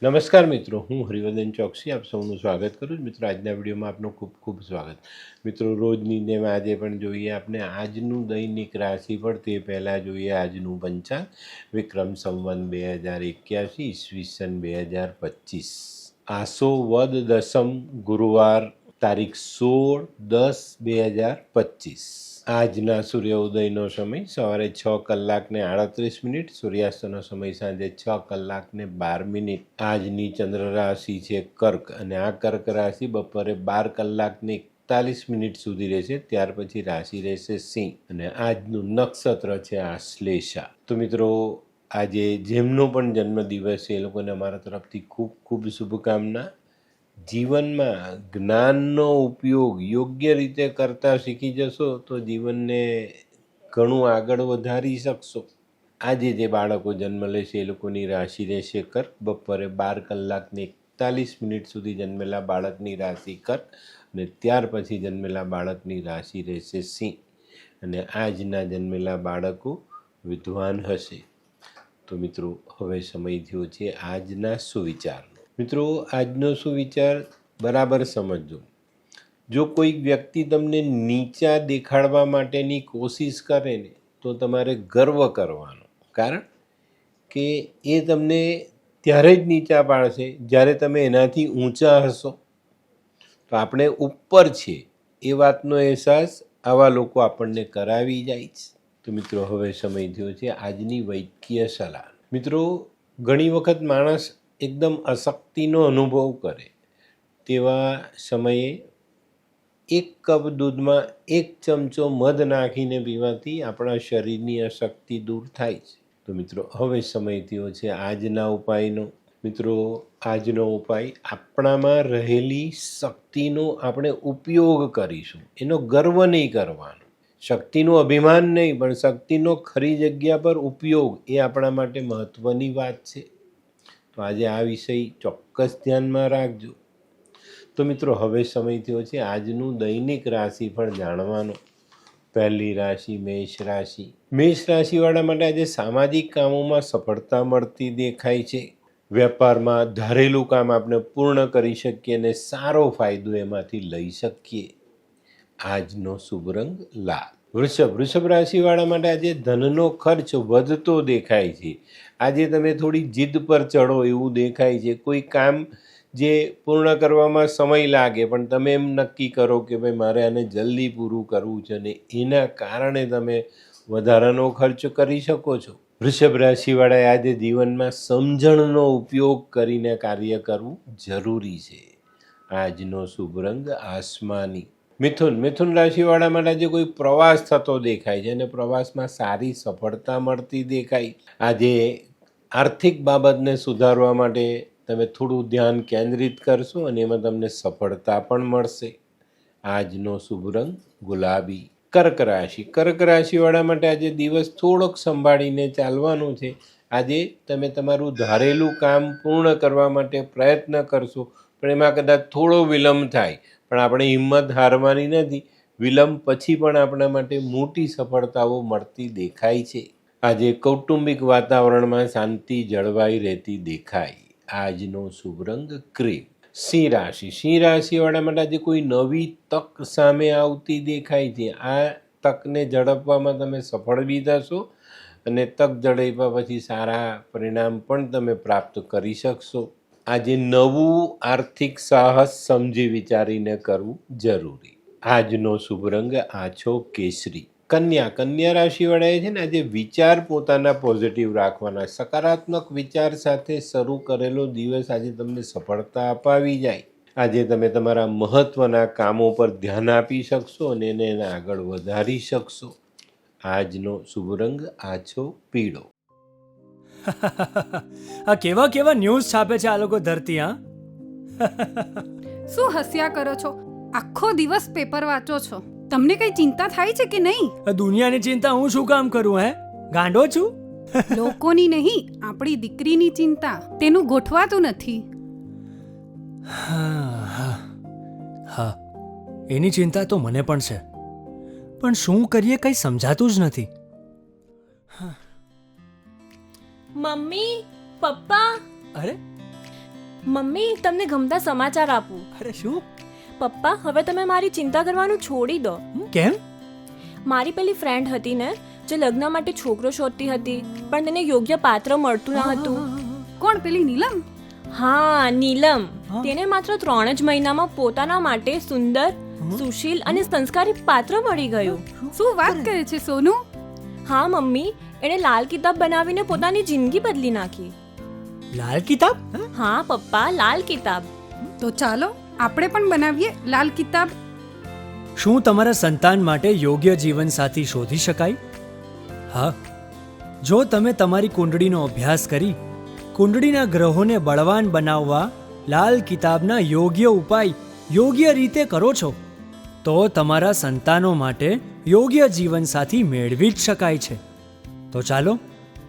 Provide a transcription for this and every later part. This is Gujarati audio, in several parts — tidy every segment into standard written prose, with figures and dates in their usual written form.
નમસ્કાર મિત્રો, હું હરિવર્ધન ચોકસી આપ સૌનું સ્વાગત કરું છું. મિત્રો, આજના વિડીયોમાં આપનું ખૂબ ખૂબ સ્વાગત. મિત્રો, રોજની જેમ આજે પણ જોઈએ આપણે આજનું દૈનિક રાશિફળ. તે પહેલાં જોઈએ આજનું પંચાંગ. વિક્રમ સંવત 2081 ઈસવીસન 2025, આસો વદ દસમ, ગુરુવાર, તારીખ 16/10/2025. આજના સૂર્ય ઉદયનો સમય સવારે 6:38, સૂર્યાસ્તનો સમય સાંજે 6:12. આજની ચંદ્ર રાશિ છે કર્ક, અને આ કર્ક રાશિ બપોરે 12:41 સુધી રહેશે. ત્યાર પછી રાશિ રહેશે સિંહ, અને આજનું નક્ષત્ર છે આશ્લેષા. તો મિત્રો, આજે જેમનો પણ જન્મદિવસ છે એ લોકોને અમારા તરફથી ખૂબ ખૂબ શુભકામના. જીવનમાં જ્ઞાનનો ઉપયોગ યોગ્ય રીતે કરતા શીખી જશો તો જીવનને ઘણું આગળ વધારી શકશો. આજે જે બાળકો જન્મ લેશે એ લોકોની રાશિ રહેશે કર્ક. બપોરે 12:41 સુધી જન્મેલા બાળકની રાશિ કર્ક, અને ત્યાર પછી જન્મેલા બાળકની રાશિ રહેશે સિંહ. અને આજના જન્મેલા બાળકો વિદ્વાન હશે. તો મિત્રો, હવે સમય થયો છે આજના સુવિચારનો. મિત્રો, આજનો સુવિચાર બરાબર સમજજો. જો કોઈ વ્યક્તિ તમને નીચા દેખાડવા માટેની કોશિશ કરે ને તો તમારે ગર્વ કરવાનો, કારણ કે એ તમને ત્યારે જ નીચા પાડશે જ્યારે તમે એનાથી ઊંચા હશો. તો આપણે ઉપર છે એ વાતનો અહેસાસ આવા લોકો આપણને કરાવી જાય છે. તો મિત્રો, હવે સમય થયો છે આજની વૈદ્ય સલાહ. મિત્રો, ઘણી વખત માણસ એકદમ અશક્તિનો અનુભવ કરે તેવા સમયે 1 કપ દૂધમાં 1 ચમચો મધ નાખીને પીવાથી આપણા શરીરની અશક્તિ દૂર થાય છે. તો મિત્રો, હવે સમય થયો છે આજના ઉપાયનો. મિત્રો, આજનો ઉપાય, આપણામાં રહેલી શક્તિનો આપણે ઉપયોગ કરીશું. એનો ગર્વ નહીં કરવાનો, શક્તિનું અભિમાન નહીં, પણ શક્તિનો ખરી જગ્યા પર ઉપયોગ એ આપણા માટે મહત્ત્વની વાત છે. તો આજે આ વિષય ચોક્કસ ધ્યાનમાં રાખજો. તો મિત્રો, હવે સમય થયો છે આજનું દૈનિક રાશિફળ જાણવાનો. પહેલી રાશિ મેષ રાશિ. મેષ રાશિવાળા માટે આજે સામાજિક કામોમાં સફળતા મળતી દેખાય છે. વેપારમાં ધારેલું કામ આપણે પૂર્ણ કરી શકીએ અને સારો ફાયદો એમાંથી લઈ શકીએ. આજનો શુભ રંગ લાલ. વૃષભ રાશિવાળા માટે આજે ધનનો ખર્ચ વધતો દેખાય છે. આજે તમે થોડી જીદ પર ચડો એવું દેખાય છે. કોઈ કામ જે પૂર્ણ કરવામાં સમય લાગે, પણ તમે એમ નક્કી કરો કે ભાઈ મારે આને જલ્દી પૂરું કરવું છે, અને એના કારણે તમે વધારાનો ખર્ચ કરી શકો છો. વૃષભ રાશિવાળાએ આજે જીવનમાં સમજણનો ઉપયોગ કરીને કાર્ય કરવું જરૂરી છે. આજનો શુભ રંગ આસમાની. મિથુન રાશિવાળા માટે આજે કોઈ પ્રવાસ થતો દેખાય છે, અને પ્રવાસમાં સારી સફળતા મળતી દેખાય. આજે આર્થિક બાબતને સુધારવા માટે તમે થોડું ધ્યાન કેન્દ્રિત કરશો અને એમાં તમને સફળતા પણ મળશે. આજનો શુભ રંગ ગુલાબી. કર્ક રાશિવાળા માટે આજે દિવસ થોડોક સંભાળીને ચાલવાનું છે. આજે તમે તમારું ધારેલું કામ પૂર્ણ કરવા માટે પ્રયત્ન કરશો, પણ એમાં કદાચ થોડો વિલંબ થાય, પણ આપણે હિંમત હારવાની નથી. વિલંબ પછી પણ આપણા માટે મોટી સફળતાઓ મળતી દેખાય છે. આજે કૌટુંબિક વાતાવરણમાં શાંતિ જળવાઈ રહેતી દેખાય. આજનો શુભ રંગ ક્રીમ. સિંહ રાશિવાળા માટે આજે કોઈ નવી તક સામે આવતી દેખાય છે. આ તકને ઝડપવામાં તમે સફળ બી થશો, અને તક ઝડપ્યા પછી સારા પરિણામ પણ તમે પ્રાપ્ત કરી શકશો. આજે નવું આર્થિક સાહસ સમજી વિચારીને કરવું જરૂરી. આજનો શુભ રંગ આછો કેસરી. કન્યા રાશિવાળાએ છે ને આજે વિચાર પોતાના પોઝિટિવ રાખવાના. સકારાત્મક વિચાર સાથે શરૂ કરેલો દિવસ આજે તમને સફળતા અપાવી જાય. આજે તમે તમારા મહત્ત્વના કામો પર ધ્યાન આપી શકશો અને એને આગળ વધારી શકશો. આજનો શુભ રંગ આછો પીળો. આ કેવા કેવા ન્યૂઝ છાપે છે આ લોકો ધરતી. હા, શું હસ્યા કરો છો? આખો દિવસ પેપર વાંચો છો, તમને કઈ ચિંતા થાય છે કે નહીં? આ દુનિયાની ચિંતા હું શું કામ કરું? ગાંડો છું? લોકોની નહીં, આપણી દીકરીની ચિંતા. તેનું ગોઠવાતું નથી. હા, એની ચિંતા તો મને પણ છે, પણ શું કરીએ કંઈ સમજાતું જ નથી. મમ્મી, પપ્પા, અરે મમ્મી તમને ગમતા સમાચાર આપું. અરે શું? પપ્પા હવે તમે મારી ચિંતા કરવાનું છોડી દો. કેમ? મારી પેલી ફ્રેન્ડ હતી ને જે લગ્ન માટે છોકરો શોધતી હતી પણ તેને યોગ્ય પાત્ર મળતું ન હતું. કોણ પેલી નીલમ? હા, નીલમ. હા. તેને માત્ર 3 જ મહિનામાં પોતાના માટે સુંદર, સુશીલ અને સંસ્કારી પાત્ર મળી ગયું. શું વાત કરે છે સોનુ? હા મમ્મી, એણે લાલ કિતાબ બનાવીને પોતાની જિંદગી બદલી નાખી. લાલ કિતાબ? હા પપ્પા, લાલ કિતાબ. તો ચાલો આપણે પણ બનાવીએ લાલ કિતાબ. શું તમારા સંતાન માટે યોગ્ય જીવનસાથી શોધી શકાય? હા, જો તમે તમારી કુંડળીનો અભ્યાસ કરી કુંડળીના ગ્રહોને બળવાન બનાવવા લાલ કિતાબના યોગ્ય ઉપાય યોગ્ય રીતે કરો છો તો તમારા સંતાનો માટે યોગ્ય જીવનસાથી મેળવી જ શકાય છે. તો ચાલો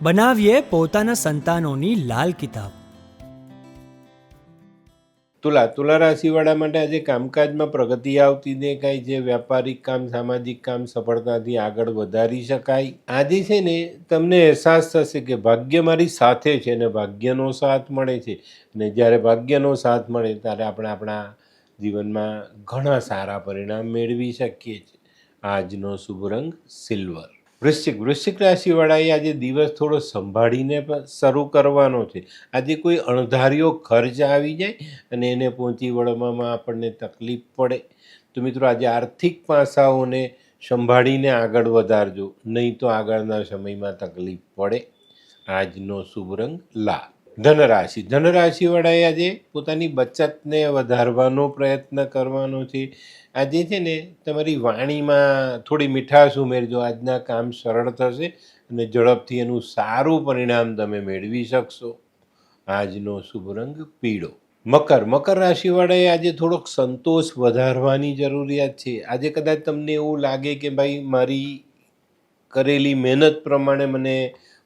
બનાવીએ પોતાના સંતાનોની લાલ કિતાબ. તુલા રાશિવાળા માટે આજે કામકાજમાં પ્રગતિ આવતી દેખાય છે. વ્યાપારિક કામ, સામાજિક કામ સફળતાથી આગળ વધારી શકાય. આજે છે ને તમને અહેસાસ થશે કે ભાગ્ય મારી સાથે છે અને ભાગ્યનો સાથ મળે છે. અને જ્યારે ભાગ્યનો સાથ મળે ત્યારે આપણે આપણા જીવનમાં ઘણા સારા પરિણામ મેળવી શકીએ છીએ. આજનો શુભ રંગ સિલ્વર. વૃશ્ચિક રાશિવાળાએ આજે દિવસ થોડો સંભાળીને શરૂ કરવાનો છે. આજે કોઈ અણધાર્યો ખર્ચ આવી જાય અને એને પહોંચી વળવામાં આપણને તકલીફ પડે તો મિત્રો આજે આર્થિક પાસાઓને સંભાળીને આગળ વધારજો, નહીં તો આગળના સમયમાં તકલીફ પડે. આજનો શુભ રંગ લાલ. ધનરાશિવાળાએ આજે પોતાની બચતને વધારવાનો પ્રયત્ન કરવાનો છે. આજે છે ને તમારી વાણીમાં થોડી મીઠાશ ઉમેરજો. આજના કામ સરળ થશે અને ઝડપથી એનું સારું પરિણામ તમે મેળવી શકશો. આજનો શુભ રંગ પીળો. મકર રાશિવાળાએ આજે થોડોક સંતોષ વધારવાની જરૂરિયાત છે. આજે કદાચ તમને એવું લાગે કે ભાઈ મારી કરેલી મહેનત પ્રમાણે મને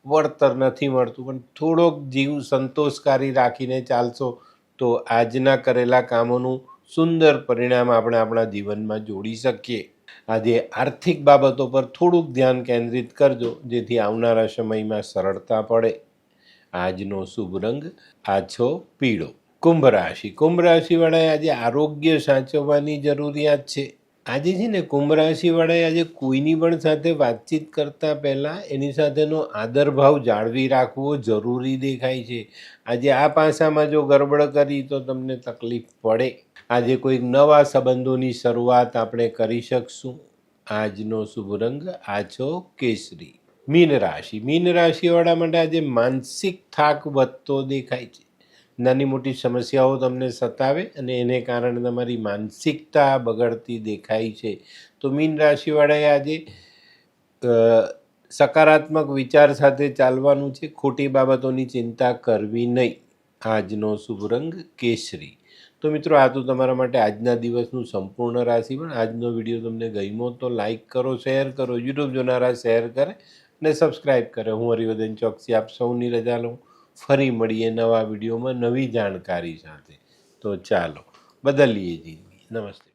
વળતર નથી મળતું, પણ થોડોક જીવ સંતોષકારી રાખીને ચાલશો તો આજના કરેલા કામોનું સુંદર પરિણામ આપણે આપણા જીવનમાં જોડી શકીએ. આજે આર્થિક બાબતો પર થોડુંક ધ્યાન કેન્દ્રિત કરજો જેથી આવનારા સમયમાં સરળતા પડે. આજનો શુભ રંગ આછો પીળો. કુંભ રાશિવાળાએ આજે આરોગ્ય સાચવવાની જરૂરિયાત છે. આજે છે ને કુંભ રાશિવાળાએ આજે કોઈની પણ સાથે વાતચીત કરતા પહેલાં એની સાથેનો આદરભાવ જાળવી રાખવો જરૂરી દેખાય છે. આજે આ પાસામાં જો ગરબડ કરી તો તમને તકલીફ પડે. આજે કોઈક નવા સંબંધોની શરૂઆત આપણે કરી શકશું. આજનો શુભ રંગ આછો કેસરી. મીન રાશિવાળા માટે આજે માનસિક થાક વધતો દેખાય છે. નાની મોટી સમસ્યાઓ તમને સતાવે અને એને કારણે તમારી માનસિકતા બગડતી દેખાય છે. તો મીન રાશિવાળાએ આજે સકારાત્મક વિચાર સાથે ચાલવાનું છે. ખોટી બાબતોની ચિંતા કરવી નહીં. આજનો શુભ રંગ કેસરી. તો મિત્રો આ તો તમારા માટે આજના દિવસનું સંપૂર્ણ રાશિફળ. આજનો વિડીયો તમને ગમ્યો તો લાઈક કરો, શેર કરો, યુટ્યુબ જોનારા શેર કરે અને સબસ્ક્રાઈબ કરે. હું હરિવર્ધન ચોકસી આપ સૌની રજા લઉં. ફરી મળીએ નવા વિડીયોમાં નવી જાણકારી સાથે. તો ચાલો બદલીએ જિંદગી. નમસ્તે.